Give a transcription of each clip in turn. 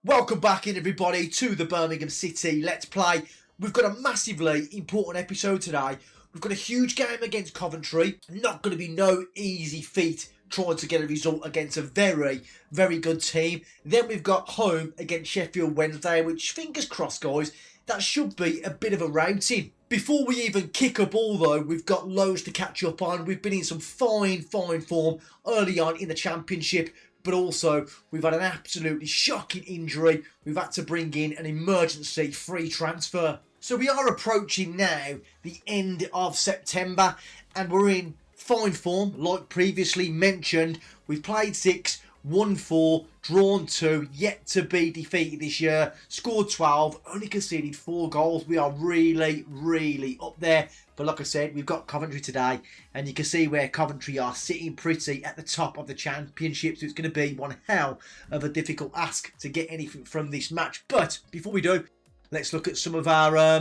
Welcome back in everybody to the Birmingham City Let's Play. We've got a massively important episode today. We've got a huge game against Coventry. Not going to be no easy feat trying to get a result against a very, very good team. Then we've got home against Sheffield Wednesday, which fingers crossed guys, that should be a bit of a routing. Before we even kick a ball though, we've got loads to catch up on. We've been in some fine form early on in the Championship. But also, we've had an absolutely shocking injury. We've had to bring in an emergency free transfer. So we are approaching now the end of September. And we're in fine form, like previously mentioned. We've played 6, won 4, drawn 2, yet to be defeated this year. Scored 12, only conceded 4 goals. We are really up there. But like I said, we've got Coventry today, and you can see where Coventry are sitting pretty at the top of the Championship. So it's going to be one hell of a difficult ask to get anything from this match. But before we do, let's look at some of our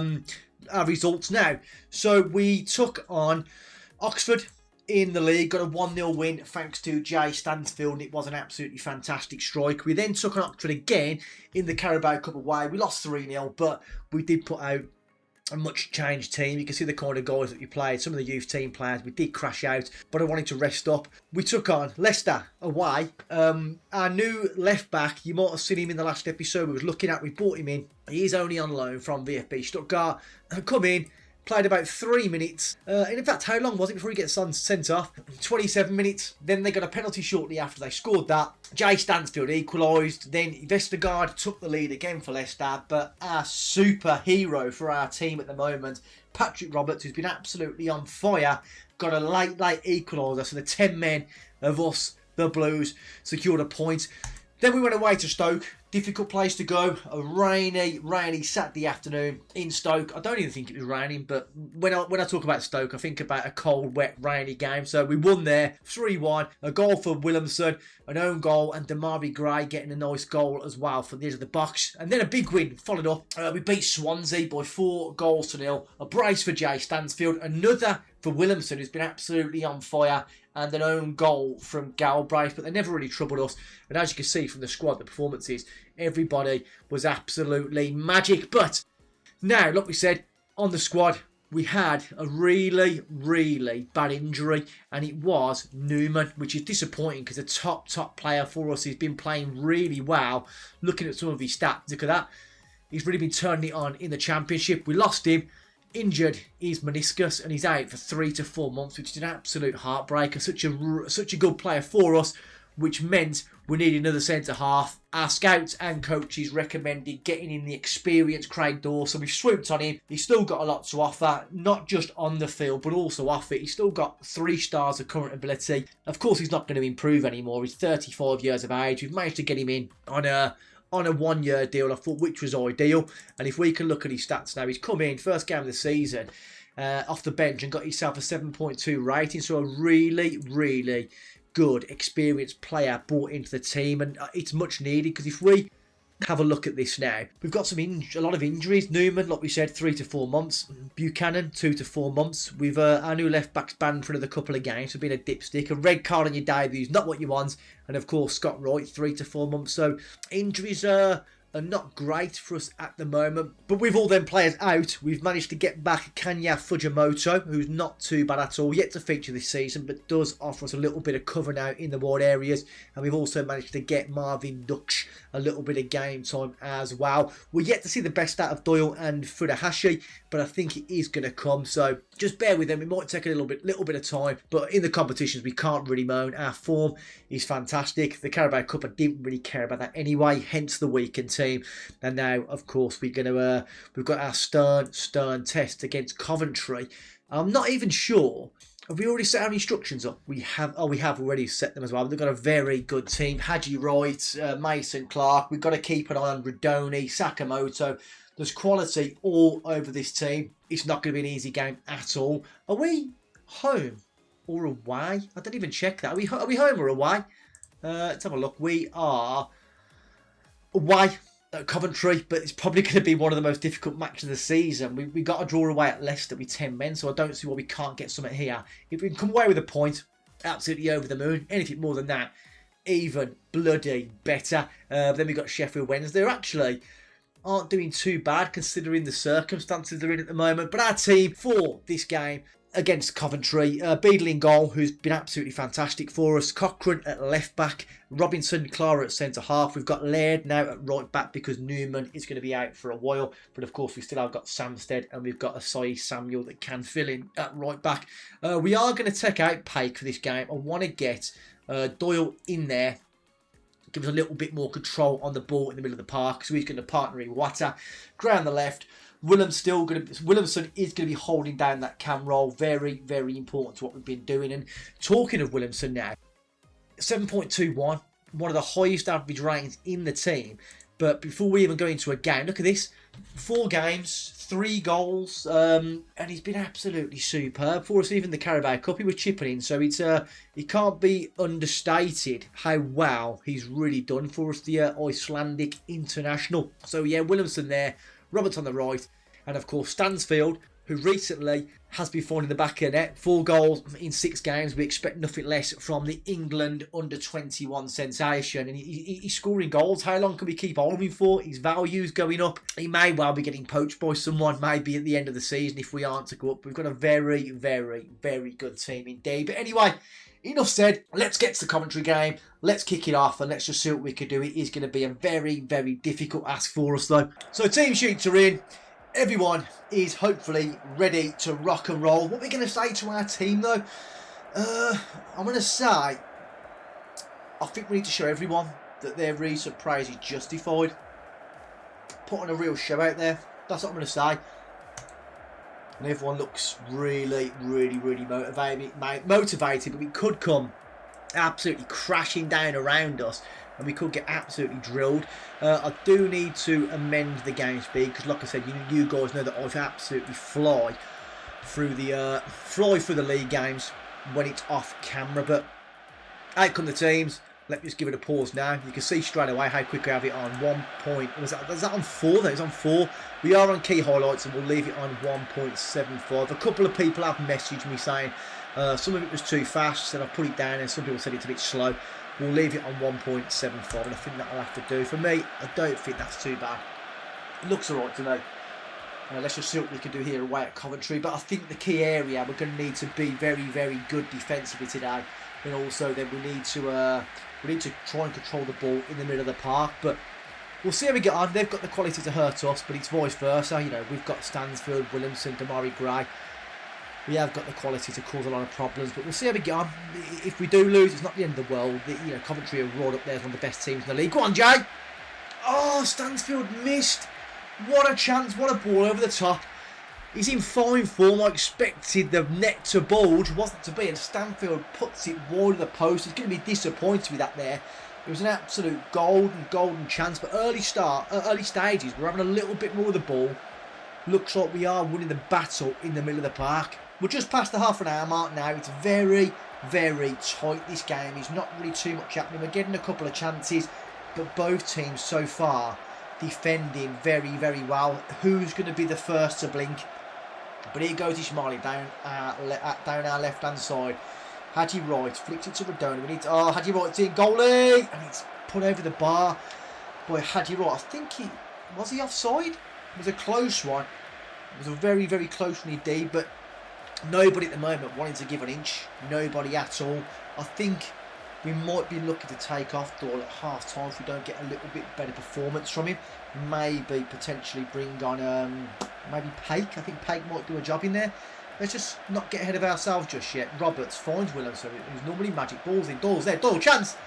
results now. So we took on Oxford in the league, got a 1-0 win thanks to Jay Stansfield. It was an absolutely fantastic strike. We then took on Oxford again in the Carabao Cup away. We lost 3-0, but we did put out a much changed team. You can see the kind of guys that we played. Some of the youth team players, we did crash out, but I wanted to rest up. We took on Leicester away. Our new left back, you might have seen him in the last episode we was looking at. We brought him in. He is only on loan from VfB Stuttgart. Come in, played about 3 minutes. And in fact, how long was it before he gets sent off? 27 minutes. Then they got a penalty shortly after they scored that. Jay Stansfield equalised. Then Vestergaard took the lead again for Leicester. But our superhero for our team at the moment, Patrick Roberts, who's been absolutely on fire, got a late equaliser. So the 10 men of us, the Blues, secured a point. Then we went away to Stoke. Difficult place to go. A rainy Saturday afternoon in Stoke. I don't even think it was raining, but when I talk about Stoke, I think about a cold, wet, rainy game. So we won there 3-1. A goal for Williamson, an own goal, and Damari Gray getting a nice goal as well for the edge of the box. And then a big win followed up. We beat Swansea by 4-0. A brace for Jay Stansfield. Another for Williamson, who's been absolutely on fire, and an own goal from Galbraith, but they never really troubled us. And as you can see from the squad, the performances, everybody was absolutely magic. But now, like we said, on the squad, we had a really bad injury, and it was Newman, which is disappointing because a top player for us. He's been playing really well. Looking at some of his stats, look at that. He's really been turning it on in the Championship. We lost him. Injured his meniscus, and he's out for 3 to 4 months, which is an absolute heartbreaker. Such a good player for us, which meant we need another centre half. Our scouts and coaches recommended getting in the experienced Craig Dawson. We've swooped on him. He's still got a lot to offer, not just on the field, but also off it. He's still got 3 stars of current ability. Of course, he's not going to improve anymore. He's 35 years of age. We've managed to get him in on a 1-year deal, I thought, which was ideal. And if we can look at his stats now, he's come in first game of the season off the bench and got himself a 7.2 rating. So a really good experienced player brought into the team, and it's much needed, because if we have a look at this now, we've got a lot of injuries. Newman, like we said, 3 to 4 months. Buchanan, 2 to 4 months. We've our new left back's banned for another couple of games for being a dipstick. A red card on your debut is not what you want. And of course, Scott Wright, 3 to 4 months. So injuries are not great for us at the moment. But with all them players out, we've managed to get back Kanya Fujimoto, who's not too bad at all. Yet to feature this season, but does offer us a little bit of cover now in the wide areas. And we've also managed to get Marvin Duksh a little bit of game time as well. We're yet to see the best out of Doyle and Furuhashi, but I think it is going to come. So just bear with them. It might take a little bit of time, but in the competitions we can't really moan. Our form is fantastic. The Carabao Cup, I didn't really care about that anyway, hence the weakened team. And now, of course, we've got our stern test against Coventry. I'm not even sure. Have we already set our instructions up? We have already set them as well. They've got a very good team. Haji Wright, Mason Clark. We've got to keep an eye on Radoni, Sakamoto. There's quality all over this team. It's not going to be an easy game at all. Are we home or away? I didn't even check that. Are we home or away? Let's have a look. We are away at Coventry, but it's probably going to be one of the most difficult matches of the season. We got a draw away at Leicester with 10 men, so I don't see why we can't get something here. If we can come away with a point, absolutely over the moon. Anything more than that, even bloody better. Then we've got Sheffield Wednesday, who actually aren't doing too bad considering the circumstances they're in at the moment. But our team for this game against Coventry, Beadle in goal, who's been absolutely fantastic for us. Cochrane at left back, Robinson, Clara at centre half. We've got Laird now at right back because Newman is going to be out for a while. But of course, we still have got Samstead and we've got Asai Samuel that can fill in at right back. We are going to take out Paik for this game. I want to get Doyle in there. Give us a little bit more control on the ball in the middle of the park. So he's going to partner in Wata. Gray on the left. Williamson is going to be holding down that cam role. Very, very important to what we've been doing. And talking of Williamson now, 7.21, one of the highest average ratings in the team. But before we even go into a game, look at this. 4 games, 3 goals, and he's been absolutely superb for us. Even the Carabao Cup, he was chipping in. So it's it can't be understated how well he's really done for us, the Icelandic international. So yeah, Williamson there, Roberts on the right, and of course Stansfield, who recently has been finding the back of the net. 4 goals in 6 games. We expect nothing less from the England under-21 sensation. And he's scoring goals. How long can we keep hold of him for? His value's going up. He may well be getting poached by someone, maybe at the end of the season if we aren't to go up. We've got a very, very, very good team indeed. But anyway, enough said. Let's get to the Coventry game. Let's kick it off and let's just see what we can do. It is going to be a very, very difficult ask for us though. So team sheets are in. Everyone is hopefully ready to rock and roll. What we're going to say to our team though, I'm going to say, I think we need to show everyone that their recent praise is justified. Put on a real show out there. That's what I'm going to say. And everyone looks really, really, really motivated, but we could come absolutely crashing down around us and we could get absolutely drilled. I do need to amend the game speed because, like I said, you guys know that I absolutely fly through the league games when it's off camera. But out come the teams. Let me just give it a pause now. You can see straight away how quick we have it on 1 point. Was that on 4? That is on 4. We are on key highlights and we'll leave it on 1.75. A couple of people have messaged me saying some of it was too fast, said I put it down, and some people said it's a bit slow. We'll leave it on 1.75, and I think that'll have to do. For me, I don't think that's too bad. It looks alright to me. Let's just see what we can do here away at Coventry. But I think the key area, we're going to need to be very, very good defensively today. And also then we need to try and control the ball in the middle of the park. But we'll see how we get on. They've got the quality to hurt us, but it's vice versa. You know, we've got Stansfield, Williamson, Damari Gray. We have got the quality to cause a lot of problems, but we'll see how we get on. If we do lose, it's not the end of the world. Coventry are right up there as one of the best teams in the league. Go on, Jay! Oh, Stansfield missed. What a chance, what a ball over the top. He's in fine form. I expected the net to bulge, wasn't to be, and Stansfield puts it wide of the post. He's going to be disappointed with that there. It was an absolute golden chance, but early stages, we're having a little bit more of the ball. Looks like we are winning the battle in the middle of the park. We're just past the half an hour mark now. It's very, very tight, this game. There's not really too much happening. We're getting a couple of chances, but both teams so far defending very, very well. Who's going to be the first to blink? But here goes Ismaili down our left-hand side. Hadji Wright flicks it to Radona. Hadji Wright's in, goalie! And it's put over the bar. Boy, Hadji Wright, I think was he offside? It was a close one. It was a very, very close one indeed, but nobody at the moment wanting to give an inch. Nobody at all. I think we might be looking to take off Doyle at half time if we don't get a little bit better performance from him. Maybe potentially bring on maybe Paik. I think Paik might do a job in there. Let's just not get ahead of ourselves just yet. Roberts finds Williamson, who's normally magic balls in. Doyle's there. Doyle, chance!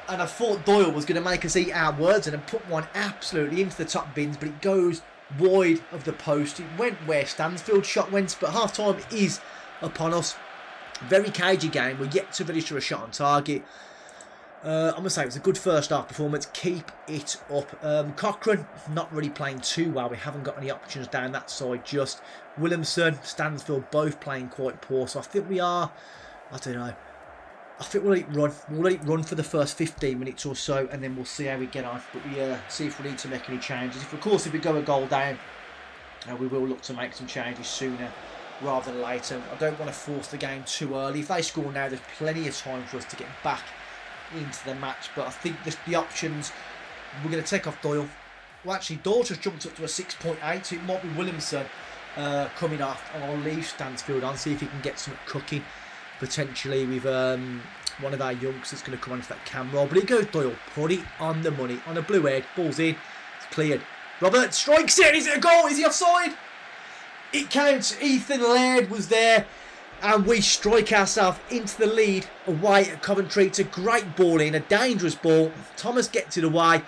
And I thought Doyle was going to make us eat our words and then put one absolutely into the top bins, but it goes wide of the post. It went where Stansfield's shot went, but half time is upon us. Very cagey game. We're yet to register a shot on target. I'm going to say it was a good first half performance. Keep it up. Cochrane not really playing too well. We haven't got any options down that side just. Williamson, Stansfield both playing quite poor. So I think we are, I don't know. I think we'll let it run. We'll let it run for the first 15 minutes or so, and then we'll see how we get on. But we see if we need to make any changes. If we go a goal down, we will look to make some changes sooner rather than later. I don't want to force the game too early. If they score now, there's plenty of time for us to get back into the match. But I think the options, we're going to take off Doyle. Well, actually, Doyle just jumped up to a 6.8, so it might be Williamson coming off. And I'll leave Stansfield on, see if he can get some cooking, potentially with one of our youngsters going to come onto that cam roll. But here goes Doyle, put it on the money, on a blue head, ball's in, it's cleared. Robert strikes it, is it a goal? Is he offside? It counts. Ethan Laird was there, and we strike ourselves into the lead away at Coventry. It's a great ball in, a dangerous ball. Thomas gets it away.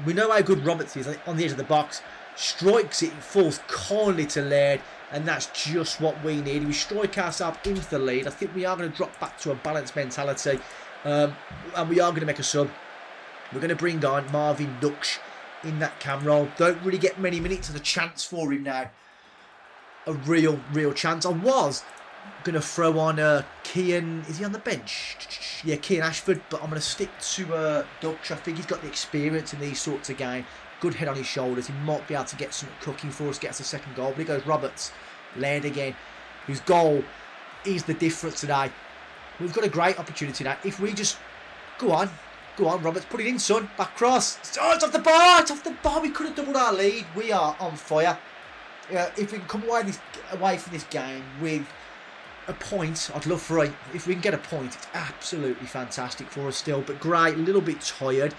We know how good Roberts is on the edge of the box. Strikes it, it falls kindly to Laird, and that's just what we need. We strike ourselves into the lead. I think we are going to drop back to a balanced mentality, and we are going to make a sub. We're going to bring on Marvin Duksh in that cam roll. Don't really get many minutes of the chance for him now. A real chance. I was going to throw on Kian. Is he on the bench? Yeah, Kian Ashford. But I'm going to stick to Dutch. I think he's got the experience in these sorts of games. Good head on his shoulders. He might be able to get some cooking for us. Get us a second goal. But here goes Roberts. Laird again. Whose goal is the difference today. We've got a great opportunity now. If we just... Go on, Roberts. Put it in, son. Back cross. Oh, it's off the bar. It's off the bar. We could have doubled our lead. We are on fire. If we can come away from this game with a point, I'd love for it. If we can get a point, it's absolutely fantastic for us still. But great, a little bit tired.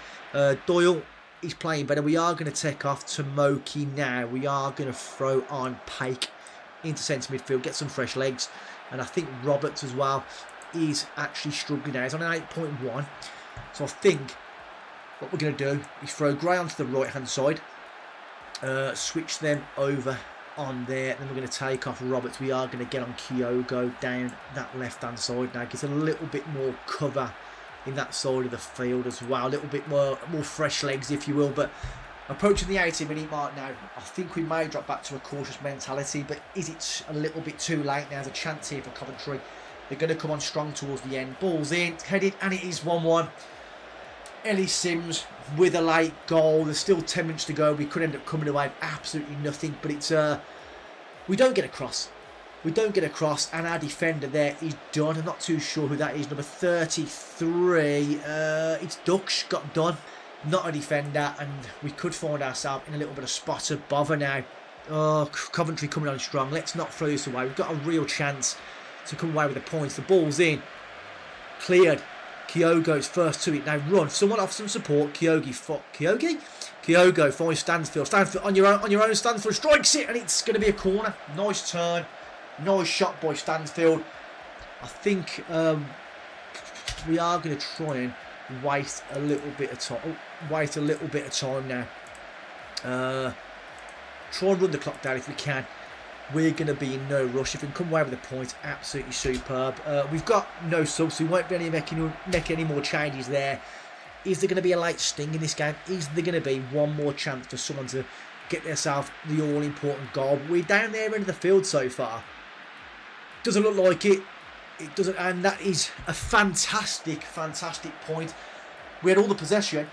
Doyle is playing better. We are going to take off Tomoki now. We are going to throw on Pake into centre midfield, get some fresh legs. And I think Roberts as well is actually struggling now. He's on an 8.1. So I think what we're going to do is throw Gray onto the right-hand side. Switch them over on there, then we're going to take off Roberts. We are going to get on Kyogo down that left hand side now. Gives a little bit more cover in that side of the field as well, a little bit more fresh legs, if you will. But approaching the 80-minute mark now, I think we may drop back to a cautious mentality. But is it a little bit too late now? There's a chance here for Coventry. They're going to come on strong towards the end. Ball's in, headed, and it is 1-1. Ellie Sims with a late goal. There's still 10 minutes to go. We could end up coming away with absolutely nothing. But it's we don't get across. We don't get across. And our defender there is done. I'm not too sure who that is. Number 33. It's Duksh got done. Not a defender. And we could find ourselves in a little bit of spot of bother now. Oh, Coventry coming on strong. Let's not throw this away. We've got a real chance to come away with the points. The ball's in. Cleared. Kyogo's first to it. Now run. Someone off some support. Kyogo finds Stansfield. Stansfield on your own. Stansfield strikes it, and it's going to be a corner. Nice turn. Nice shot by Stansfield. I think we are going to try and waste a little bit of time. Now. Try and run the clock down if we can. We're going to be in no rush. If we can come away with a point, absolutely superb. We've got no subs, so we won't be make any more changes there. Is there going to be a late sting in this game? Is there going to be one more chance for someone to get themselves the all-important goal? We're down there end of the field so far. Doesn't look like it. It doesn't, and that is a fantastic point. We had all the possession.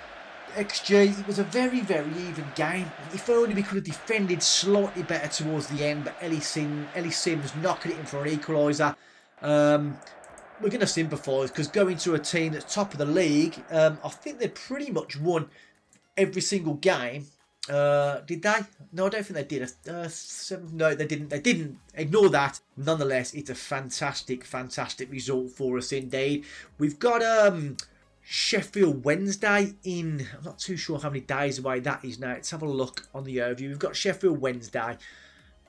XG, it was a very even game. If only we could have defended slightly better towards the end, but Ellie Sims knocking it in for an equaliser. We're going to sympathise, because going to a team that's top of the league, I think they pretty much won every single game. Did they? No, I don't think they did. No, they didn't. They didn't. Ignore that. Nonetheless, it's a fantastic result for us indeed. We've got Sheffield Wednesday in, I'm not too sure how many days away that is now. Let's have a look on the overview. We've got Sheffield Wednesday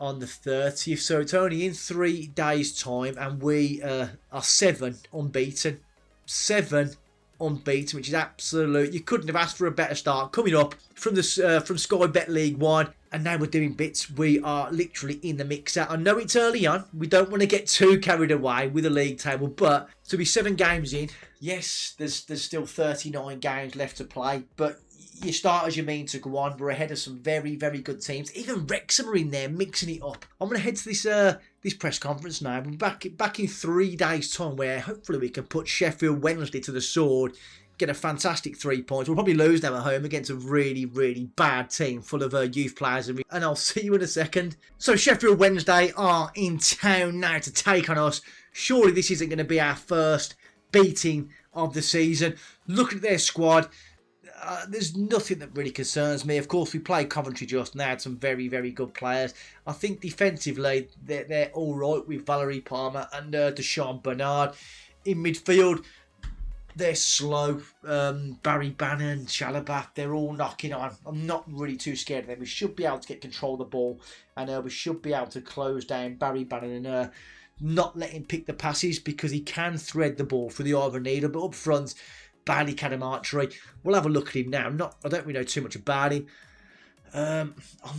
on the 30th, so it's only in 3 days' time, and we are 7 unbeaten. 7 unbeaten, which is absolute. You couldn't have asked for a better start. Coming up from the from Sky Bet League 1, and now we're doing bits. We are literally in the mixer. I know it's early on. We don't want to get too carried away with the league table, but to be 7 games in, yes, there's still 39 games left to play, but you start as you mean to go on. We're ahead of some very good teams. Even Wrexham are in there mixing it up. I'm going to head to this press conference now. We're back in 3 days' time, where hopefully we can put Sheffield Wednesday to the sword, get a fantastic 3 points. We'll probably lose them at home against a really bad team full of youth players, and I'll see you in a second. So Sheffield Wednesday are in town now to take on us. Surely this isn't going to be our first beating of the season. Looking at their squad, there's nothing that really concerns me. Of course, we played Coventry just now, had some very, very good players. I think defensively, they're all right with Valerie Palmer and Deshaun Bernard. In midfield, they're slow. Barry Bannon, Shalabat, they're all knocking on. I'm not really too scared of them. We should be able to get control of the ball, and we should be able to close down Barry Bannon and not let him pick the passes, because he can thread the ball through the eye of a needle. But up front, Bailey Cadamartri, we'll have a look at him now. I don't really know too much about him. I'm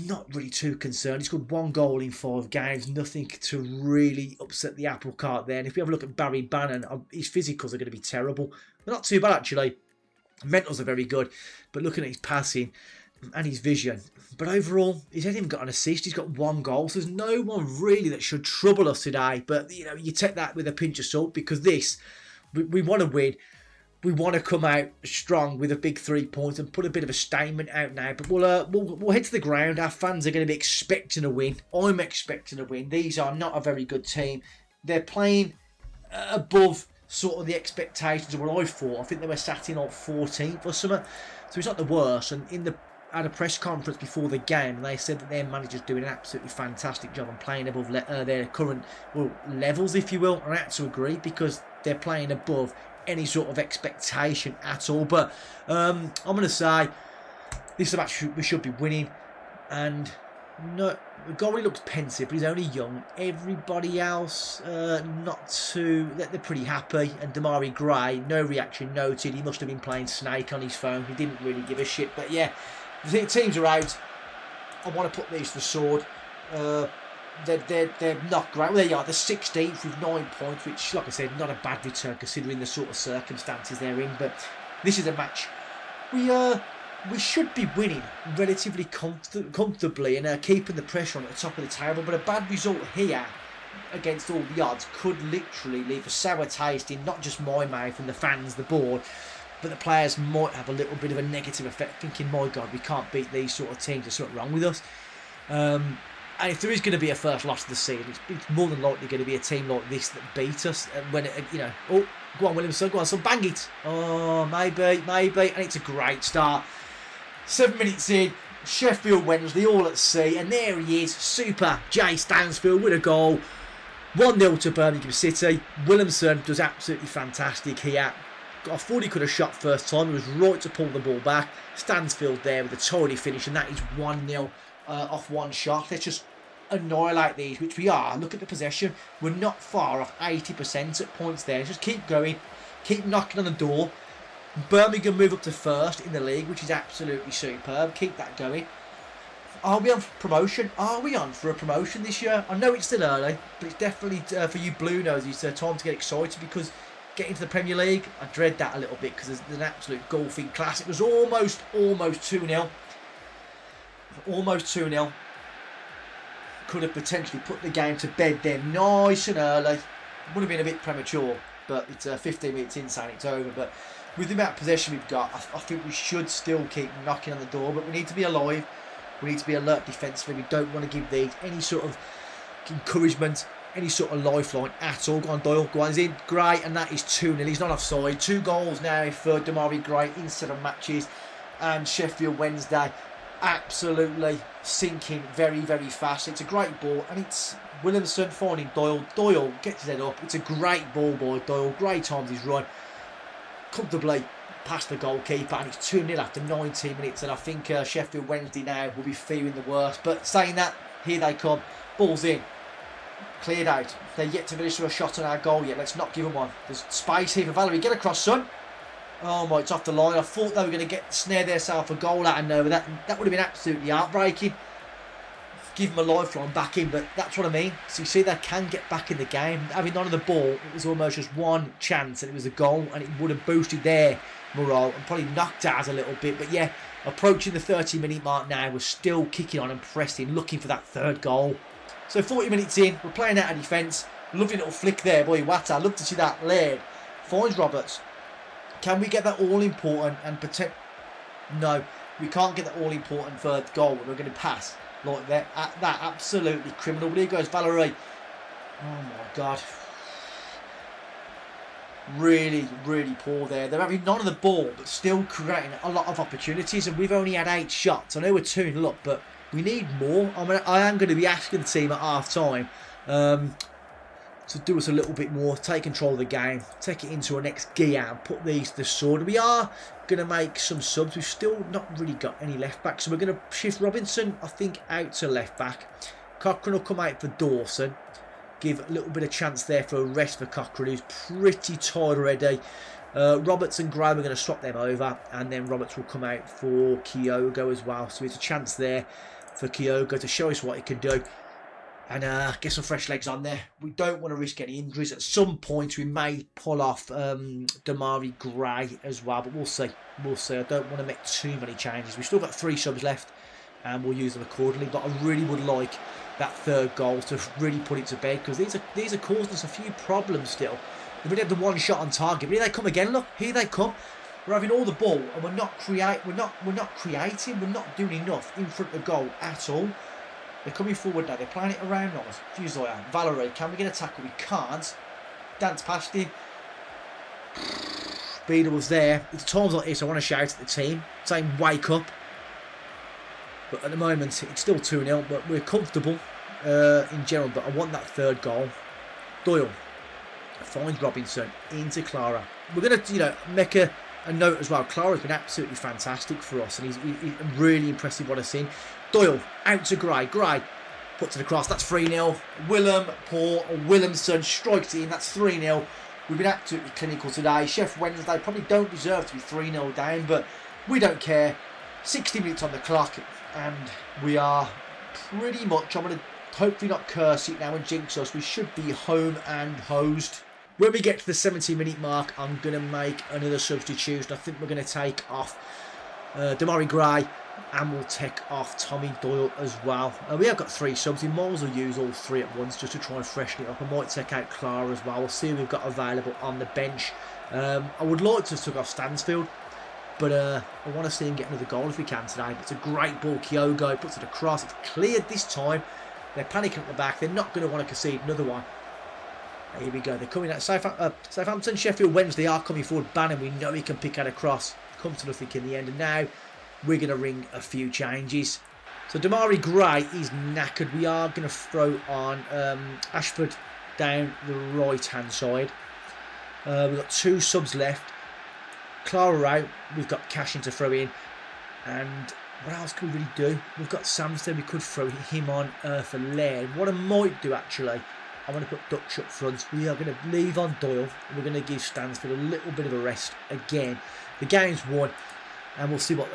not really too concerned. He's scored 1 goal in 5 games. Nothing to really upset the apple cart there. And if we have a look at Barry Bannon, his physicals are going to be terrible. They're not too bad, actually. Mentals are very good. But looking at his passing and his vision. But overall, he's hasn't even got an assist. He's got 1 goal. So there's no one really that should trouble us today. But, you take that with a pinch of salt, because we want to win. We want to come out strong with a big 3 points and put a bit of a statement out now. But we'll head to the ground. Our fans are going to be expecting a win. I'm expecting a win. These are not a very good team. They're playing above sort of the expectations of what I thought. I think they were sat in on 14th or something. So it's not the worst. And at a press conference before the game, and they said that their manager's doing an absolutely fantastic job and playing above their current levels, if you will. And I had to agree, because they're playing above any sort of expectation at all. But I'm going to say this is a match we should be winning. And no, Gory looks pensive, but he's only young. Everybody else, not too. They're pretty happy. And Damari Gray, no reaction noted. He must have been playing Snake on his phone. He didn't really give a shit. But yeah, the teams are out. I want to put these to the sword. They're not great. Well, there you are. They're 16th with 9 points, which, like I said, not a bad return considering the sort of circumstances they're in. But this is a match we should be winning relatively comfortably and keeping the pressure on at the top of the table. But a bad result here against all the odds could literally leave a sour taste in not just my mouth and the fans, the board, but the players might have a little bit of a negative effect, thinking, my God, we can't beat these sort of teams. There's something wrong with us. And if there is going to be a first loss of the season, it's more than likely going to be a team like this that beat us. When oh, go on, Williamson, go on, son, bang it. Oh, maybe, and it's a great start. 7 minutes in, Sheffield Wednesday, all at sea, and there he is, super Jay Stansfield with a goal. 1-0 to Birmingham City. Williamson does absolutely fantastic here. I thought he could have shot first time. He was right to pull the ball back. Stansfield there with a tidy finish, and that is 1-0 off one shot. Let's just annihilate these, which we are. Look at the possession. We're not far off 80% at points there. Just keep going. Keep knocking on the door. Birmingham move up to first in the league, which is absolutely superb. Keep that going. Are we on for promotion? Are we on for a promotion this year? I know it's still early, but it's definitely for you Blue Noses time to get excited, because getting to the Premier League, I dread that a little bit, because there's an absolute golfing class. It was almost 2-0. Almost 2-0. Could have potentially put the game to bed there nice and early. Would have been a bit premature, but it's 15 minutes in saying it's over. But with the amount of possession we've got, I think we should still keep knocking on the door, but we need to be alive. We need to be alert defensively. We don't want to give these any sort of encouragement, any sort of lifeline at all. Go on, Doyle. Go on, he's in. Gray, and that is 2-0. He's not offside. 2 goals now for Damari Gray in 7 matches. And Sheffield Wednesday absolutely sinking very, very fast. It's a great ball, and it's Williamson finding Doyle. Doyle gets his head up. It's a great ball by Doyle. Great times his run. Comfortably past the goalkeeper, and it's 2-0 after 19 minutes, and I think Sheffield Wednesday now will be fearing the worst. But saying that, here they come. Ball's in. Cleared out. They're yet to finish with a shot on our goal yet. Let's not give them one. There's space here for Valerie. Get across, son. Oh my, it's off the line. I thought they were going to snare themselves a goal out of nowhere. That would have been absolutely heartbreaking. Give them a lifeline back in, but that's what I mean. So you see, they can get back in the game. Having none of the ball, it was almost just one chance, and it was a goal, and it would have boosted their morale and probably knocked ours a little bit. But yeah, approaching the 30-minute mark now, we're still kicking on and pressing, looking for that third goal. So 40 minutes in, we're playing out of defence. Lovely little flick there, boy, Wata. I'd love to see that. Laird finds Roberts. Can we get that all-important and protect? No, we can't get that all-important third goal. We're going to pass like that. That absolutely criminal. But here goes Valerie. Oh my God. Really, really poor there. They're having none of the ball, but still creating a lot of opportunities. And we've only had 8 shots. I know we're 2-0 up, but we need more. I am going to be asking the team at half time to do us a little bit more, take control of the game, take it into our next gear, and put these to the sword. We are going to make some subs. We've still not really got any left back, so we're going to shift Robinson, I think, out to left back. Cochrane will come out for Dawson. Give a little bit of chance there for a rest for Cochrane, who's pretty tired already. Roberts and Gray, we're going to swap them over, and then Roberts will come out for Kyogo as well. So it's a chance there for Kyogo to show us what he can do and get some fresh legs on there. We don't want to risk any injuries. At some point, we may pull off Damari Gray as well, but we'll see. We'll see. I don't want to make too many changes. We've still got 3 subs left, and we'll use them accordingly. But I really would like that 3rd goal to really put it to bed, because these are causing us a few problems still. We've had the 1 shot on target, but here they come again. Look, here they come. We're having all the ball, and we're not creating. We're not doing enough in front of the goal at all. They're coming forward now. They're playing it around us. Fusilier, Valerie, can we get a tackle? We can't. Dance past him. Beader was there. It's times like this I want to shout at the team, saying wake up. But at the moment, it's still 2-0, but we're comfortable in general. But I want that 3rd goal. Doyle finds Robinson into Clara. We're going to, make a note as well. Clara's been absolutely fantastic for us, and he's really impressive what I've seen. Doyle out to Gray. Gray puts it across. That's 3-0. Williamson strikes it in. That's 3-0. We've been absolutely clinical today. Chef Wednesday probably don't deserve to be 3-0 down, but we don't care. 60 minutes on the clock, and we are pretty much, I'm going to hopefully not curse it now and jinx us, we should be home and hosed. When we get to the 70-minute mark, I'm going to make another substitution. I think we're going to take off Damari Gray, and we'll take off Tommy Doyle as well. We have got 3 subs. We might as well use all 3 at once just to try and freshen it up. I might take out Clara as well. We'll see who we've got available on the bench. I would like to have took off Stansfield, but I want to see him get another goal if we can today. But it's a great ball. Kyogo puts it across. It's cleared this time. They're panicking at the back. They're not going to want to concede another one. Here we go. They're coming out. Southampton, Sheffield Wednesday are coming forward. Bannon, we know he can pick out a cross. Come to nothing in the end. And now we're going to ring a few changes. So Damari Gray is knackered. We are going to throw on Ashford down the right-hand side. We've got 2 subs left. Clara out. We've got Cashin to throw in. And what else can we really do? We've got Samsted. We could throw him on for Laird. What I might do, actually, I'm going to put Dutch up front. We are going to leave on Doyle. We're going to give Stansfield a little bit of a rest again. The game's won, and we'll see what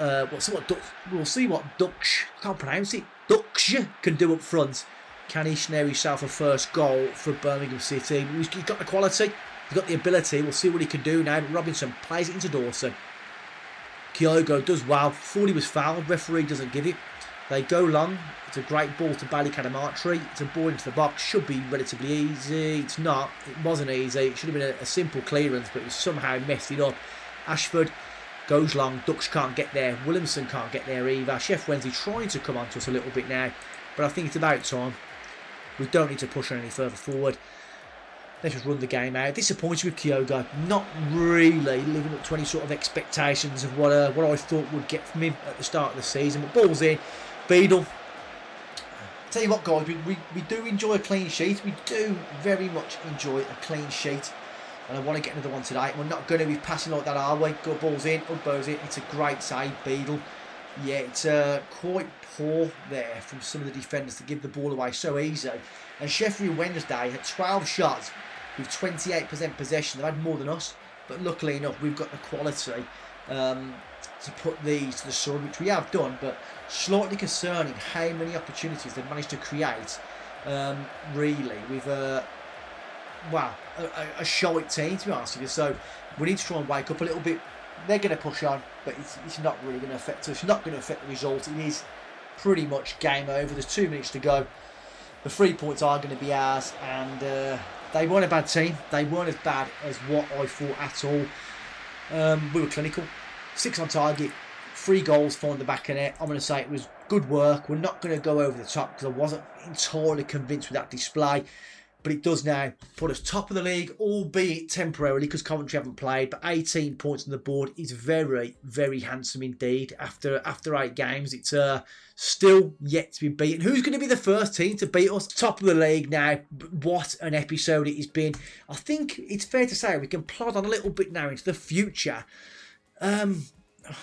Dutch, I can't pronounce it, Dutch can do up front. Can he snare himself a first goal for Birmingham City? He's got the quality, he's got the ability. We'll see what he can do now. But Robinson plays it into Dawson. Kyogo does well. Thought he was fouled. Referee doesn't give it. They go long. It's a great ball to Bailey Cadamartri. It's a ball into the box. Should be relatively easy. It's not. It wasn't easy. It should have been a simple clearance, but he somehow messed it up. Ashford goes long. Dux can't get there. Williamson can't get there either. Chef Wednesday trying to come on to us a little bit now, but I think it's about time. We don't need to push on any further forward. Let's just run the game out. Disappointed with Kyogo. Not really living up to any sort of expectations of what I thought would get from him at the start of the season. But ball's in. Beadle. Tell you what, guys, we do enjoy a clean sheet. We do very much enjoy a clean sheet. And I want to get another one today. We're not going to be passing like that, are we? Good ball's in. Ugbo's in. It's a great save, Beadle. Yeah, it's quite poor there from some of the defenders to give the ball away so easy. And Sheffield Wednesday had 12 shots with 28% possession. They've had more than us, but luckily enough, we've got the quality to put these to the sword, which we have done. But slightly concerning how many opportunities they've managed to create. Really, with a shite team, to be honest with you. So we need to try and wake up a little bit. They're going to push on, but it's not really going to affect us. It's not going to affect the result. It is pretty much game over. There's 2 minutes to go. The 3 points are going to be ours, and they weren't a bad team. They weren't as bad as what I thought at all. We were clinical. 6 on target, 3 goals, 4 in the back of net. I'm going to say it was good work. We're not going to go over the top because I wasn't entirely convinced with that display. but it does now put us top of the league, albeit temporarily because Coventry haven't played. But 18 points on the board is very, very handsome indeed. After 8 games, it's still yet to be beaten. Who's going to be the first team to beat us? Top of the league now. What an episode it has been. I think it's fair to say we can plod on a little bit now into the future.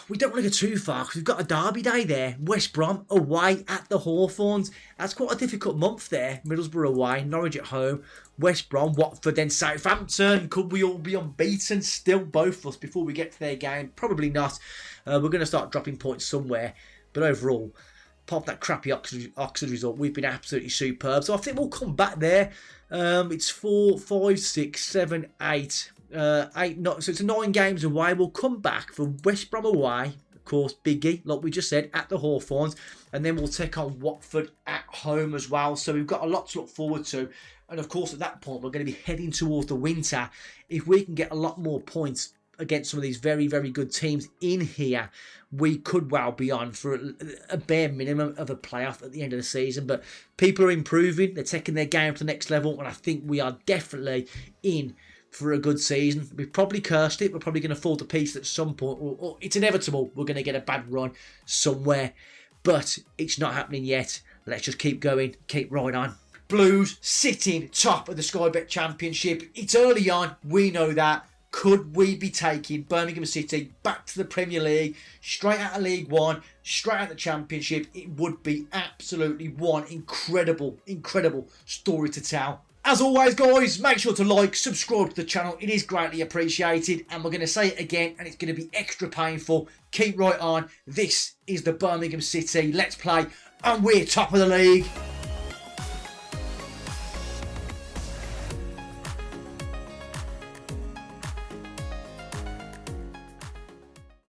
We don't want to go too far because we've got a derby day there. West Brom away at the Hawthorns. That's quite a difficult month there. Middlesbrough away, Norwich at home, West Brom, Watford, then Southampton. Could we all be unbeaten still, both of us, before we get to their game? Probably not. We're going to start dropping points somewhere. But overall, apart from that crappy Oxford result, we've been absolutely superb. So I think we'll come back there. It's 4, 5, 6, 7, 8. So it's 9 games away. We'll come back for West Brom away, of course, biggie, like we just said, at the Hawthorns, and then we'll take on Watford at home as well. So we've got a lot to look forward to, and of course at that point we're going to be heading towards the winter. If we can get a lot more points against some of these very, very good teams in here, we could well be on for a bare minimum of a playoff at the end of the season. But people are improving, they're taking their game to the next level, and I think we are definitely in for a good season. We've probably cursed it. We're probably going to fall to pieces at some point. Or it's inevitable. We're going to get a bad run somewhere. But it's not happening yet. Let's just keep going. Keep right on. Blues sitting top of the Sky Bet Championship. It's early on. We know that. Could we be taking Birmingham City back to the Premier League, straight out of League One, straight out of the Championship? It would be absolutely one incredible story to tell. As always, guys, make sure to like, subscribe to the channel. It is greatly appreciated. And we're going to say it again, and it's going to be extra painful. Keep right on. This is the Birmingham City Let's Play, and we're top of the league.